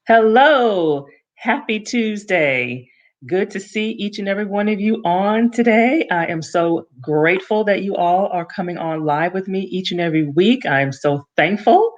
Hello, happy Tuesday. Good to see each and every one of you on today. I am so grateful that you all are coming on live with me each and every week. I am so thankful.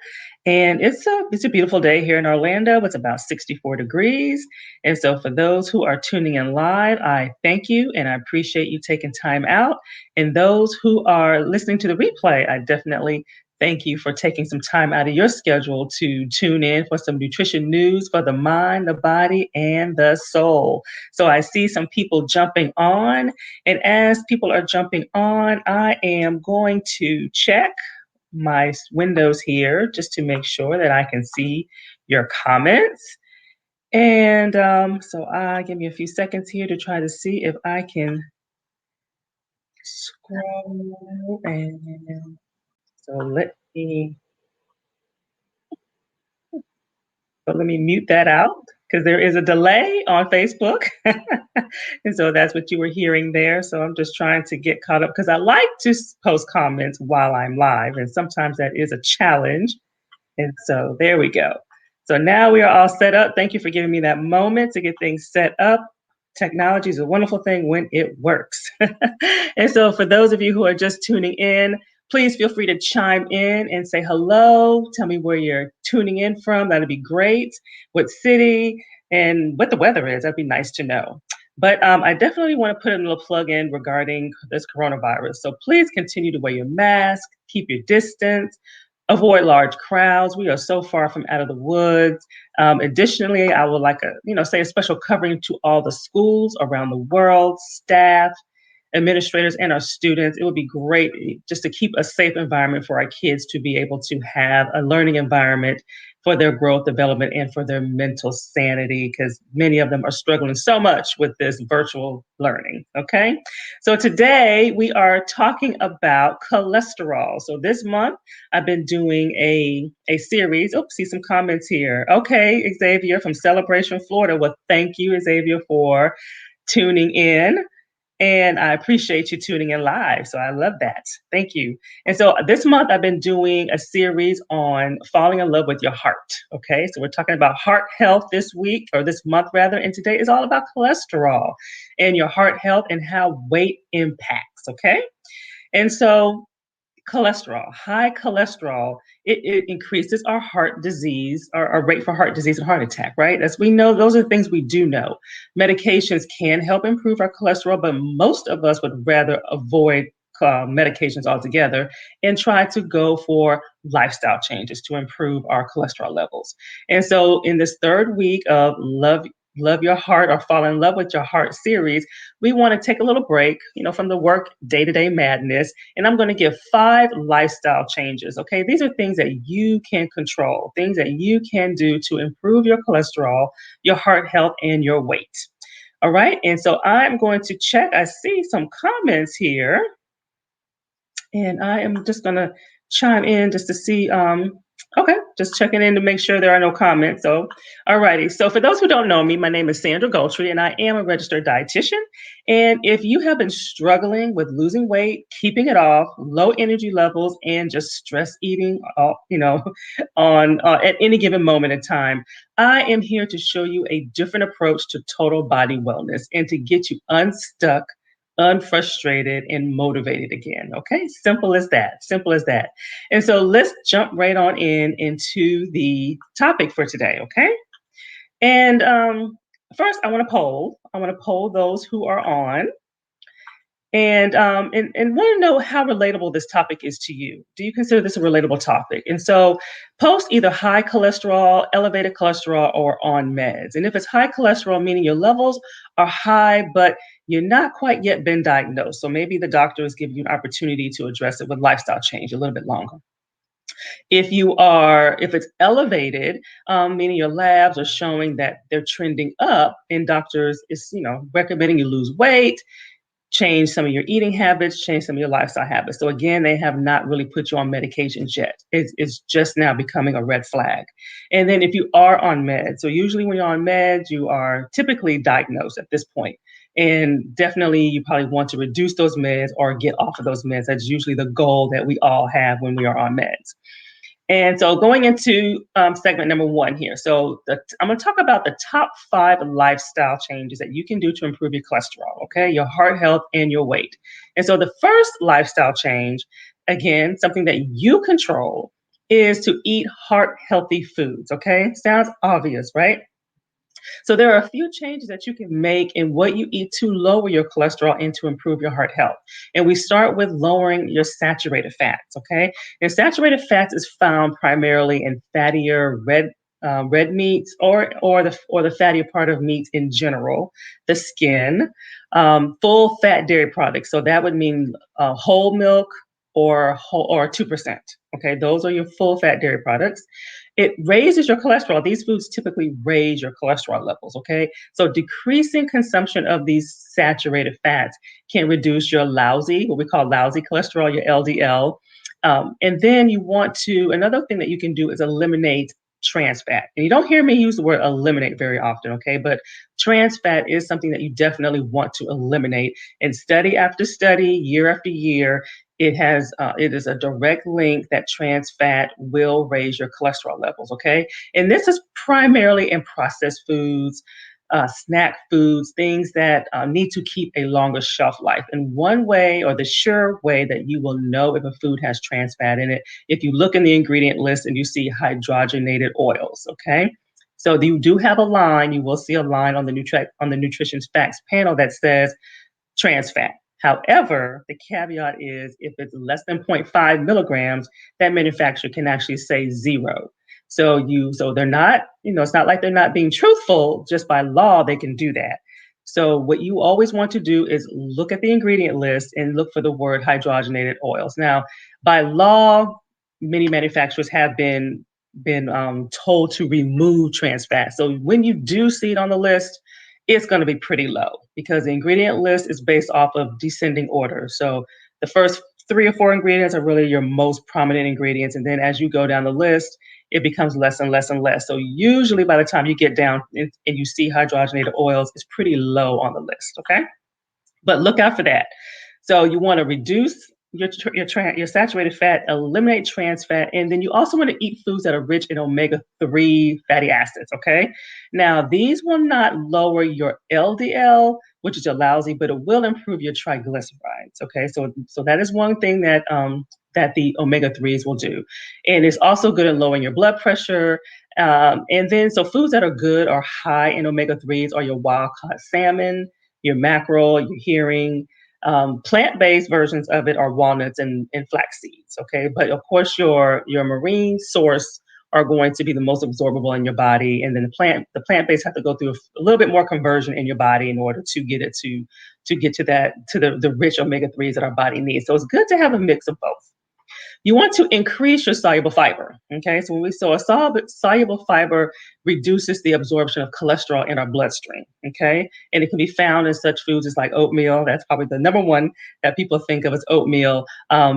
And it's a beautiful day here in Orlando. It's about 64 degrees. And so for those who are tuning in live, I thank you and I appreciate you taking time out. And those who are listening to the replay, I definitely thank you for taking some time out of your schedule to tune in for some nutrition news for the mind, the body, and the soul. So I see some people jumping on. And as people are jumping on, I am going to check my windows here just to make sure that I can see your comments. And give me a few seconds here to try to see if I can scroll. And so let me mute that out because there is a delay on Facebook. And so that's what you were hearing there. So I'm just trying to get caught up because I like to post comments while I'm live. And sometimes that is a challenge. And so there we go. So now we are all set up. Thank you for giving me that moment to get things set up. Technology is a wonderful thing when it works. And so for those of you who are just tuning in, please feel free to chime in and say hello. Tell me where you're tuning in from. That'd be great. What city and what the weather is. That'd be nice to know. But I definitely want to put a little plug in regarding this coronavirus. So please continue to wear your mask, keep your distance, avoid large crowds. We are so far from out of the woods. Additionally, I would like say a special covering to all the schools around the world, staff, administrators, and our students. It would be great just to keep a safe environment for our kids to be able to have a learning environment for their growth, development, and for their mental sanity, because many of them are struggling so much with this virtual learning. Okay. So today we are talking about cholesterol. So this month I've been doing a series. Oh, see some comments here. Okay, Xavier from Celebration, Florida. Well, thank you, Xavier, for tuning in. And I appreciate you tuning in live. So I love that. Thank you. And so this month I've been doing a series on falling in love with your heart. Okay. So we're talking about heart health this week or this month rather. And today is all about cholesterol and your heart health and how weight impacts. Okay. And so high cholesterol, it increases our heart disease, our rate for heart disease and heart attack, right? As we know, those are things we do know. Medications can help improve our cholesterol, but most of us would rather avoid medications altogether and try to go for lifestyle changes to improve our cholesterol levels. And so in this third week of Love Your Heart or Fall in Love with Your Heart series, we want to take a little break, from the work day-to-day madness. And I'm going to give 5 lifestyle changes. Okay. These are things that you can control, things that you can do to improve your cholesterol, your heart health, and your weight. All right. And so I'm going to check. I see some comments here. And I am just going to chime in just to see. Okay, just checking in to make sure there are no comments. So, all righty. So, for those who don't know me, my name is Sandra Gultry, and I am a registered dietitian. And if you have been struggling with losing weight, keeping it off, low energy levels, and just stress eating, on at any given moment in time, I am here to show you a different approach to total body wellness and to get you unstuck, unfrustrated, and motivated again. Okay, simple as that. Simple as that. And so let's jump right on into the topic for today. Okay, and first I want to poll. I want to poll those who are on. And want to know how relatable this topic is to you. Do you consider this a relatable topic? And so post either high cholesterol, elevated cholesterol, or on meds. And if it's high cholesterol, meaning your levels are high, but you're not quite yet been diagnosed. So maybe the doctor is giving you an opportunity to address it with lifestyle change a little bit longer. If it's elevated, meaning your labs are showing that they're trending up, and doctors is, recommending you lose weight, change some of your eating habits, change some of your lifestyle habits. So again, they have not really put you on medications yet. It's just now becoming a red flag. And then if you are on meds, so usually when you're on meds, you are typically diagnosed at this point. And definitely you probably want to reduce those meds or get off of those meds. That's usually the goal that we all have when we are on meds. And so going into segment number one here. So I'm going to talk about the top 5 lifestyle changes that you can do to improve your cholesterol, okay, your heart health and your weight. And so the first lifestyle change, again, something that you control, is to eat heart healthy foods, okay? Sounds obvious, right? So there are a few changes that you can make in what you eat to lower your cholesterol and to improve your heart health. And we start with lowering your saturated fats. Okay, and saturated fats is found primarily in fattier red meats or the fattier part of meats in general, the skin, full fat dairy products. So that would mean whole milk or 2%. Okay, those are your full fat dairy products. It raises your cholesterol. These foods typically raise your cholesterol levels, okay? So decreasing consumption of these saturated fats can reduce your lousy, what we call lousy cholesterol, your LDL. And then another thing that you can do is eliminate trans fat. And you don't hear me use the word eliminate very often, okay? But trans fat is something that you definitely want to eliminate. And study after study, year after year, it is a direct link that trans fat will raise your cholesterol levels. Okay, and this is primarily in processed foods, snack foods, things that need to keep a longer shelf life. And one way, or the sure way, that you will know if a food has trans fat in it, if you look in the ingredient list and you see hydrogenated oils. Okay. So you do have a line. You will see a line on the nutrition facts panel that says trans fat. However, the caveat is if it's less than zero point 0.5 milligrams, that manufacturer can actually say zero. So they're not, it's not like they're not being truthful. Just by law, they can do that. So what you always want to do is look at the ingredient list and look for the word hydrogenated oils. Now, by law, many manufacturers have been told to remove trans fat. So when you do see it on the list, it's going to be pretty low because the ingredient list is based off of descending order. So the first 3 or 4 ingredients are really your most prominent ingredients. And then as you go down the list, it becomes less and less and less. So usually by the time you get down and you see hydrogenated oils, it's pretty low on the list. Okay. But look out for that. So you want to reduce your saturated fat, eliminate trans fat, and then you also want to eat foods that are rich in omega-3 fatty acids. Okay. Now these will not lower your LDL, which is your lousy, but it will improve your triglycerides. Okay. So that is one thing that the omega-3s will do, and it's also good in lowering your blood pressure. And then so foods that are good or high in omega-3s are your wild caught salmon, your mackerel, your herring. Plant-based versions of it are walnuts and flax seeds. Okay, but of course your marine source are going to be the most absorbable in your body, and then the plant-based have to go through a little bit more conversion in your body in order to get it to get to the rich omega-3s that our body needs. So it's good to have a mix of both. You want to increase your soluble fiber. Okay, so a soluble fiber reduces the absorption of cholesterol in our bloodstream. Okay, and it can be found in such foods as like oatmeal. That's probably the number one that people think of as oatmeal.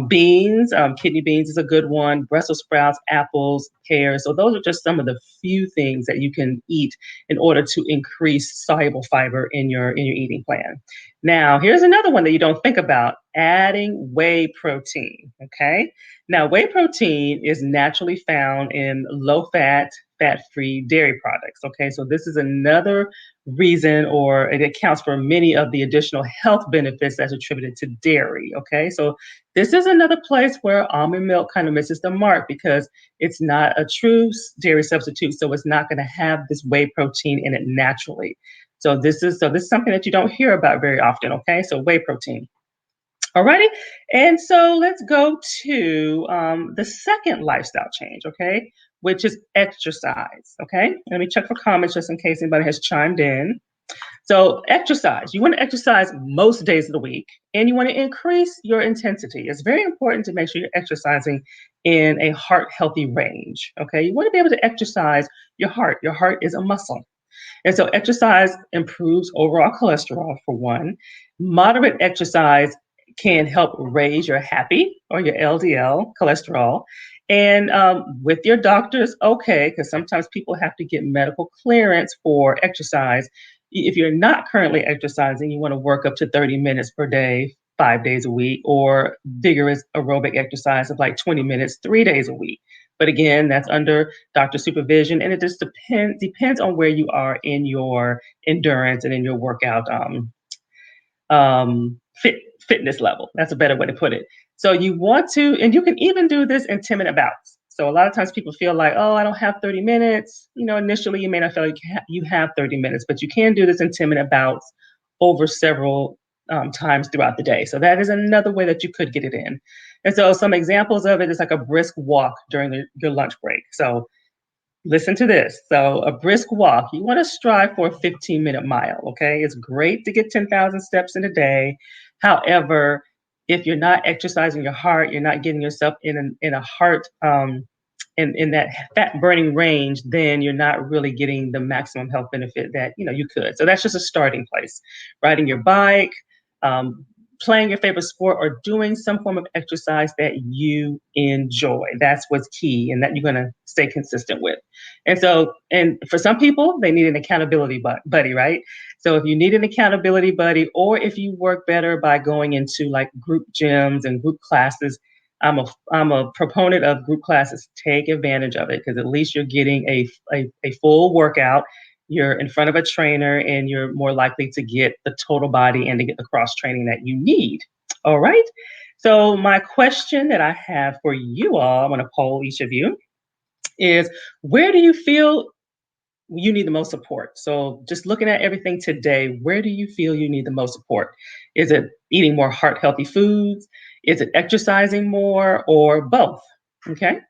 Beans, kidney beans is a good one. Brussels sprouts, apples, pears. So those are just some of the few things that you can eat in order to increase soluble fiber in your eating plan. Now, here's another one that you don't think about: adding whey protein. Okay. Now, whey protein is naturally found in low fat, fat free dairy products. Okay. So, this is another reason, or it accounts for many of the additional health benefits that's attributed to dairy. Okay. So, this is another place where almond milk kind of misses the mark because it's not a true dairy substitute. So, it's not going to have this whey protein in it naturally. So this is something that you don't hear about very often. Okay, so whey protein. Alrighty, and so let's go to the second lifestyle change. Okay, which is exercise. Okay, let me check for comments just in case anybody has chimed in. So exercise. You want to exercise most days of the week, and you want to increase your intensity. It's very important to make sure you're exercising in a heart healthy range. Okay, you want to be able to exercise your heart. Your heart is a muscle. And so exercise improves overall cholesterol, for one. Moderate exercise can help raise your happy or your LDL cholesterol. And with your doctors, okay, because sometimes people have to get medical clearance for exercise. If you're not currently exercising, you want to work up to 30 minutes per day, 5 days a week, or vigorous aerobic exercise of like 20 minutes, 3 days a week. But again, that's under doctor supervision, and it just depends on where you are in your endurance and in your workout fitness level. That's a better way to put it. So you want to, and you can even do this in 10-minute bouts. So a lot of times people feel like, oh, I don't have 30 minutes. Initially you may not feel like you have 30 minutes, but you can do this in 10-minute bouts over several times throughout the day. So that is another way that you could get it in. And so some examples of it is like a brisk walk during your lunch break. So listen to this. So a brisk walk, you want to strive for a 15-minute mile, okay? It's great to get 10,000 steps in a day. However, if you're not exercising your heart, you're not getting yourself in a heart in that fat burning range, then you're not really getting the maximum health benefit that you could. So that's just a starting place. Riding your bike, um, playing your favorite sport, or doing some form of exercise that you enjoy. That's what's key, and that you're going to stay consistent with. And for some people, they need an accountability buddy, right? So if you need an accountability buddy, or if you work better by going into like group gyms and group classes, I'm a proponent of group classes. Take advantage of it, because at least you're getting a full workout. You're in front of a trainer, and you're more likely to get the total body and to get the cross training that you need. All right. So my question that I have for you all, I'm going to poll each of you, is where do you feel you need the most support? So just looking at everything today, where do you feel you need the most support? Is it eating more heart healthy foods? Is it exercising more, or both? Okay.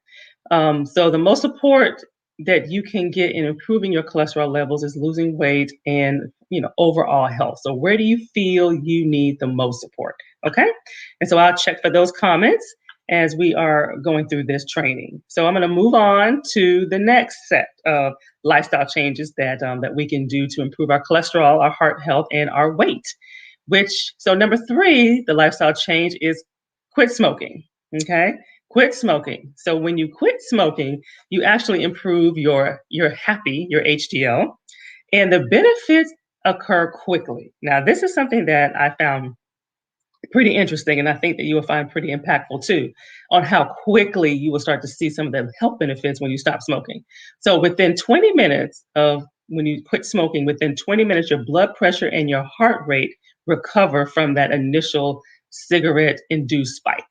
So the most support that you can get in improving your cholesterol levels is losing weight and overall health. So where do you feel you need the most support? Okay. And so I'll check for those comments as we are going through this training. So I'm going to move on to the next set of lifestyle changes that we can do to improve our cholesterol, our heart health, and our weight. So number 3, the lifestyle change is quit smoking. Okay. Quit smoking. So when you quit smoking, you actually improve your happy, your HDL, and the benefits occur quickly. Now, this is something that I found pretty interesting, and I think that you will find pretty impactful too, on how quickly you will start to see some of the health benefits when you stop smoking. So within 20 minutes of when you quit smoking, within 20 minutes, your blood pressure and your heart rate recover from that initial cigarette induced spike.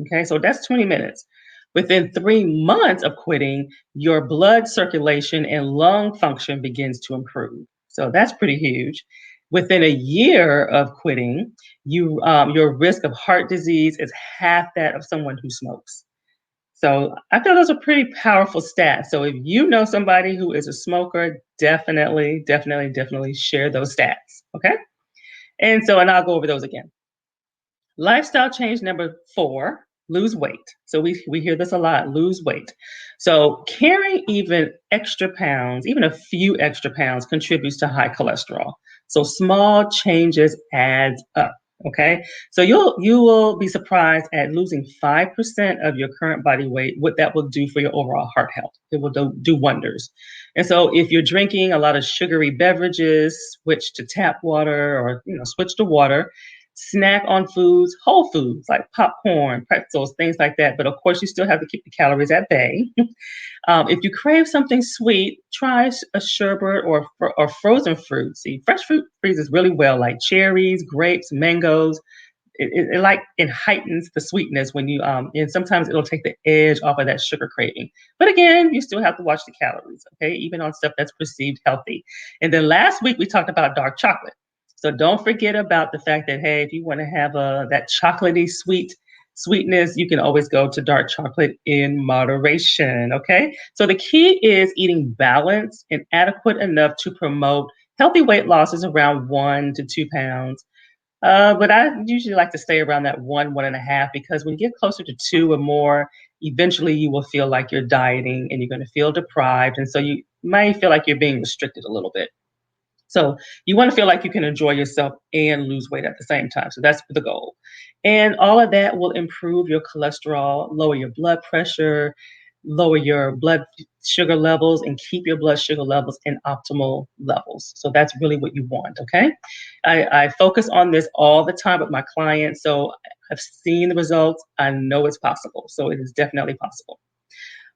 Okay, so that's 20 minutes. Within 3 months of quitting, your blood circulation and lung function begins to improve. So that's pretty huge. Within a year of quitting, your risk of heart disease is half that of someone who smokes. So I feel those are pretty powerful stats. So if you know somebody who is a smoker, definitely, definitely, definitely share those stats. Okay. And I'll go over those again. Lifestyle change number 4, lose weight. So we hear this a lot, lose weight. So carrying even extra pounds, even a few extra pounds, contributes to high cholesterol. So small changes adds up. Okay. So you will be surprised at losing 5% of your current body weight, what that will do for your overall heart health. It will do wonders. And so if you're drinking a lot of sugary beverages, switch to tap water, or switch to water. Snack on foods, whole foods like popcorn, pretzels, things like that. But of course, you still have to keep the calories at bay. If you crave something sweet, try a sherbet or frozen fruit. See, fresh fruit freezes really well, like cherries, grapes, mangoes. It heightens the sweetness when you and sometimes it'll take the edge off of that sugar craving. But again, you still have to watch the calories, okay? Even on stuff that's perceived healthy. And then last week we talked about dark chocolate. So don't forget about the fact that, hey, if you want to have that chocolatey sweetness, you can always go to dark chocolate in moderation. Okay. So the key is eating balanced and adequate enough to promote healthy weight losses around 1 to 2 pounds. But I usually like to stay around that 1.5, because when you get closer to 2 or more, eventually you will feel like you're dieting and you're going to feel deprived. And so you may feel like you're being restricted a little bit. So you want to feel like you can enjoy yourself and lose weight at the same time. So that's the goal. And all of that will improve your cholesterol, lower your blood pressure, lower your blood sugar levels, and keep your blood sugar levels in optimal levels. So that's really what you want. Okay. I focus on this all the time with my clients. So I've seen the results. I know it's possible. So it is definitely possible.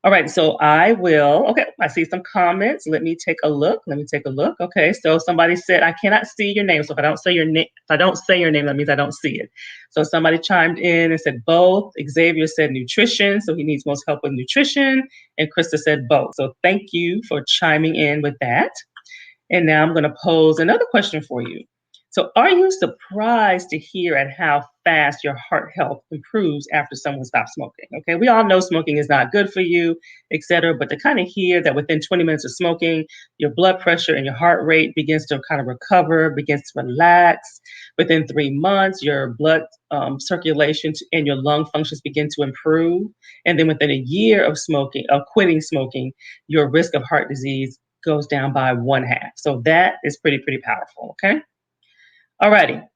All right, so I will. Okay, I see some comments. Let me take a look. Let me take a look. Okay, so somebody said I cannot see your name. So if I don't say your name, if I don't say your name, that means I don't see it. So somebody chimed in and said both. Xavier said nutrition, so he needs most help with nutrition, and Krista said both. So thank you for chiming in with that. And now I'm going to pose another question for you. So, are you surprised to hear at how fast your heart health improves after someone stops smoking? Okay, we all know smoking is not good for you, et cetera, but to kind of hear that within 20 minutes of smoking, your blood pressure and your heart rate begins to kind of recover, begins to relax. Within 3 months, your blood circulation and your lung functions begin to improve. And then within a year of smoking, of quitting smoking, your risk of heart disease goes down by one half. So that is pretty powerful. Okay. Alrighty.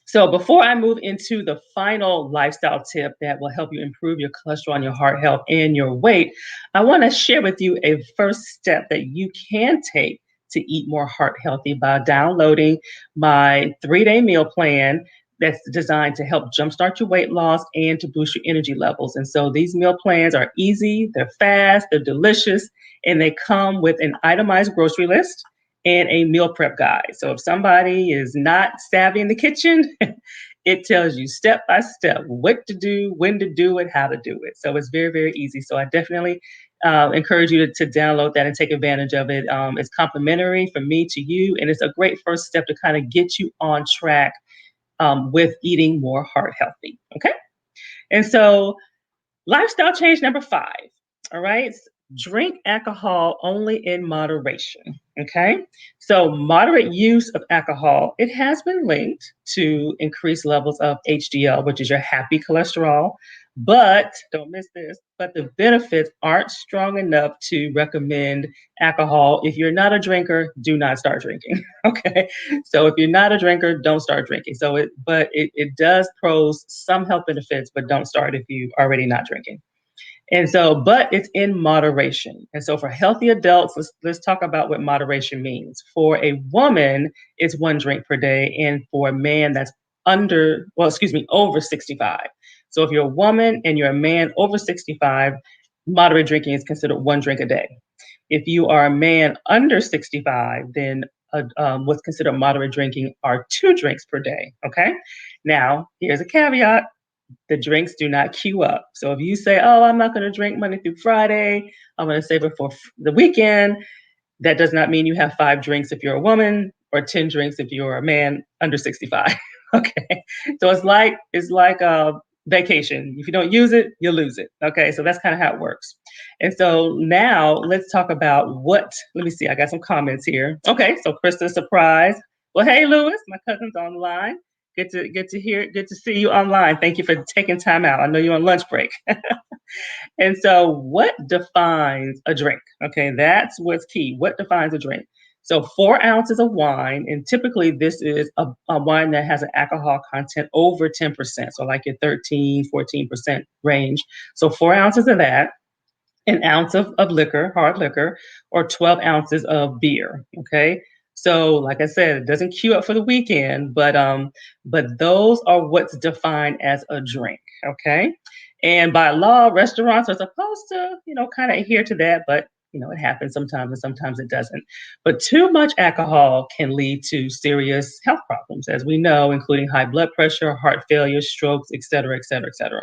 So before I move into the final lifestyle tip that will help you improve your cholesterol and your heart health and your weight, I want to share with you a first step that you can take to eat more heart healthy by downloading my 3-day meal plan that's designed to help jumpstart your weight loss and to boost your energy levels. And so these meal plans are easy, they're fast, they're delicious, and they come with an itemized grocery list and a meal prep guide. So if somebody is not savvy in the kitchen, it tells you step by step what to do, when to do it, how to do it. So it's very easy. So I definitely encourage you to download that and take advantage of it. It's complimentary from me to you, and it's a great first step to kind of get you on track with eating more heart healthy. Okay. And so lifestyle change number 5. All right. Drink alcohol only in moderation. Okay. So moderate use of alcohol, it has been linked to increased levels of HDL, which is your happy cholesterol. But don't miss this, but the benefits aren't strong enough to recommend alcohol. If you're not a drinker, do not start drinking. Okay. So if you're not a drinker, don't start drinking. It does pose some health benefits, but don't start if you're already not drinking. And so, but it's in moderation. And so for healthy adults, let's talk about what moderation means. For a woman, it's 1 drink per day. And for a man, that's over 65. So if you're a woman and you're a man over 65, moderate drinking is considered 1 drink a day. If you are a man under 65, then what's considered moderate drinking are 2 drinks per day. Okay. Now, here's a caveat: the drinks do not queue up. So if you say, oh, I'm not going to drink Monday through Friday, I'm going to save it for the weekend, that does not mean you have 5 drinks if you're a woman or 10 drinks if you're a man under 65. Okay. So it's like a vacation. If you don't use it, you lose it. Okay. So that's kind of how it works. And so now let's talk about let me see. I got some comments here. Okay. So Krista, surprise. Well, hey, Lewis, my cousin's online. Good to see you online. Thank you for taking time out. I know you're on lunch break. And so, what defines a drink? Okay, that's what's key. What defines a drink? So, 4 ounces of wine, and typically this is a wine that has an alcohol content over 10%. So, like your 13, 14% range. So, 4 ounces of that, an ounce of liquor, hard liquor, or 12 ounces of beer. Okay. So, like I said, it doesn't queue up for the weekend, but those are what's defined as a drink. Okay. And by law, restaurants are supposed to, kind of adhere to that, but it happens sometimes and sometimes it doesn't. But too much alcohol can lead to serious health problems, as we know, including high blood pressure, heart failure, strokes, et cetera, et cetera, et cetera.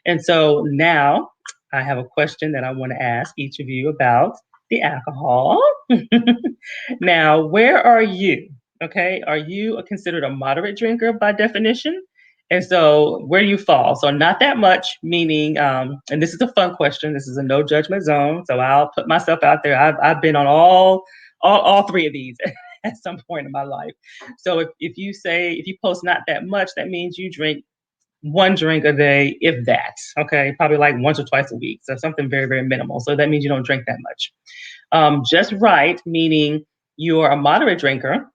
And so now I have a question that I want to ask each of you about the alcohol. Now, where are you? Okay. Are you considered a moderate drinker by definition? And so where do you fall? So not that much, meaning, and this is a fun question. This is a no judgment zone. So I'll put myself out there. I've been on all 3 of these at some point in my life. So if you post not that much, that means you drink 1 drink a day, if that. Okay, probably like once or twice a week. So something very minimal. So that means you don't drink that much. Just right, meaning you're a moderate drinker.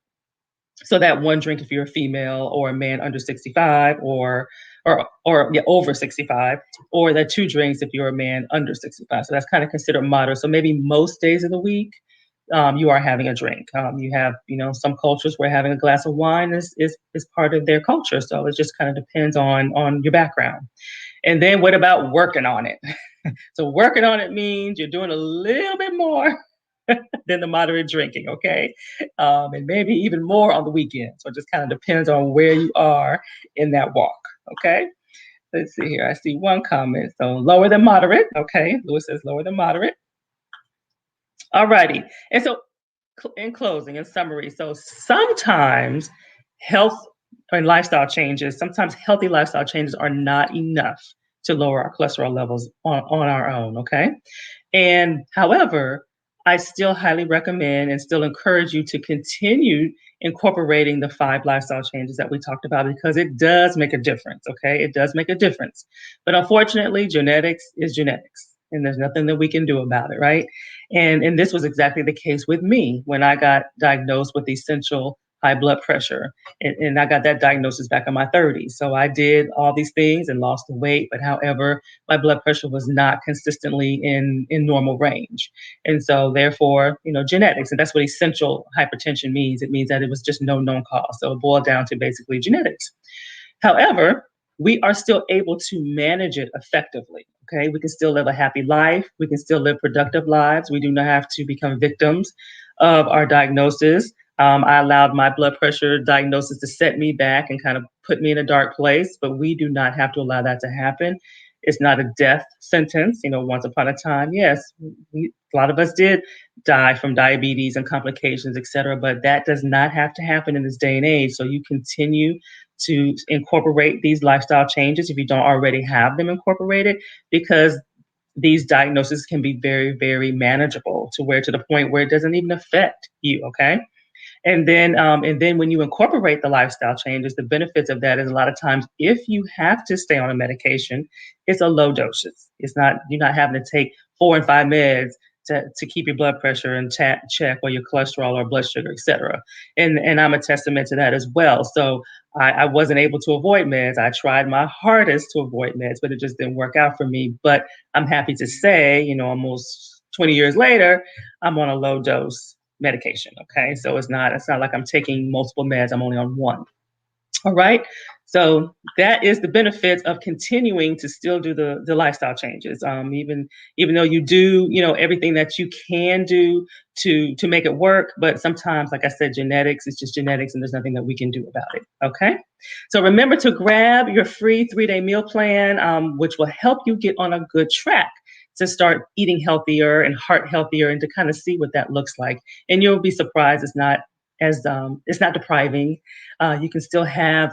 So that 1 drink if you're a female or a man under 65 or yeah, over 65, or that 2 drinks if you're a man under 65. So that's kind of considered moderate. So maybe most days of the week, you are having a drink. You have, some cultures where having a glass of wine is part of their culture. So it just kind of depends on your background. And then what about working on it? So working on it means you're doing a little bit more than the moderate drinking, okay? And maybe even more on the weekend. So it just kind of depends on where you are in that walk, okay? Let's see here. I see one comment. So lower than moderate. Okay. Lewis says lower than moderate. All righty. And so in closing, in summary, so sometimes health and lifestyle changes, sometimes healthy lifestyle changes are not enough to lower our cholesterol levels on our own. Okay. And however, I still highly recommend and still encourage you to continue incorporating the five lifestyle changes that we talked about because it does make a difference. Okay. It does make a difference. But unfortunately, genetics is genetics. And there's nothing that we can do about it, right? And this was exactly the case with me when I got diagnosed with essential high blood pressure. And I got that diagnosis back in my 30s. So I did all these things and lost the weight. But however, my blood pressure was not consistently in normal range. And so therefore, genetics, and that's what essential hypertension means. It means that it was just no known cause. So it boiled down to basically genetics. However, we are still able to manage it effectively. Okay, we can still live a happy life. We can still live productive lives. We do not have to become victims of our diagnosis. I allowed my blood pressure diagnosis to set me back and kind of put me in a dark place, but we do not have to allow that to happen. It's not a death sentence. Once upon a time, yes, a lot of us did die from diabetes and complications, et cetera, but that does not have to happen in this day and age. So you continue to incorporate these lifestyle changes if you don't already have them incorporated, because these diagnoses can be very, very manageable to the point where it doesn't even affect you. Okay. And then when you incorporate the lifestyle changes, the benefits of that is a lot of times if you have to stay on a medication, it's a low dosage. It's not you're not having to take 4 and 5 meds to keep your blood pressure in check or your cholesterol or blood sugar, et cetera. And I'm a testament to that as well. So I wasn't able to avoid meds. I tried my hardest to avoid meds, but it just didn't work out for me. But I'm happy to say, almost 20 years later, I'm on a low dose medication. Okay. So it's not like I'm taking multiple meds. I'm only on one. All right. So that is the benefits of continuing to still do the lifestyle changes. Even though you do, everything that you can do to make it work, but sometimes, like I said, genetics is just genetics, and there's nothing that we can do about it. Okay. So remember to grab your free 3-day meal plan, which will help you get on a good track to start eating healthier and heart healthier, and to kind of see what that looks like. And you'll be surprised it's not depriving. You can still have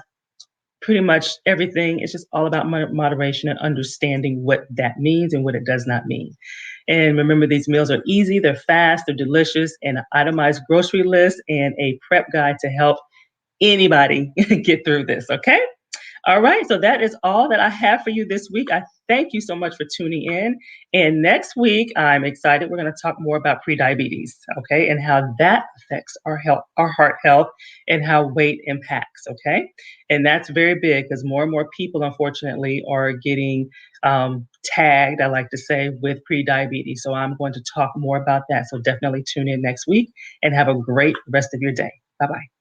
pretty much everything. It's just all about moderation and understanding what that means and what it does not mean. And remember, these meals are easy, they're fast, they're delicious, and an itemized grocery list and a prep guide to help anybody get through this. Okay. All right, so that is all that I have for you this week. I thank you so much for tuning in. And next week, I'm excited. We're going to talk more about prediabetes, okay, and how that affects our health, our heart health, and how weight impacts, okay? And that's very big because more and more people, unfortunately, are getting tagged, I like to say, with prediabetes. So I'm going to talk more about that. So definitely tune in next week and have a great rest of your day. Bye bye.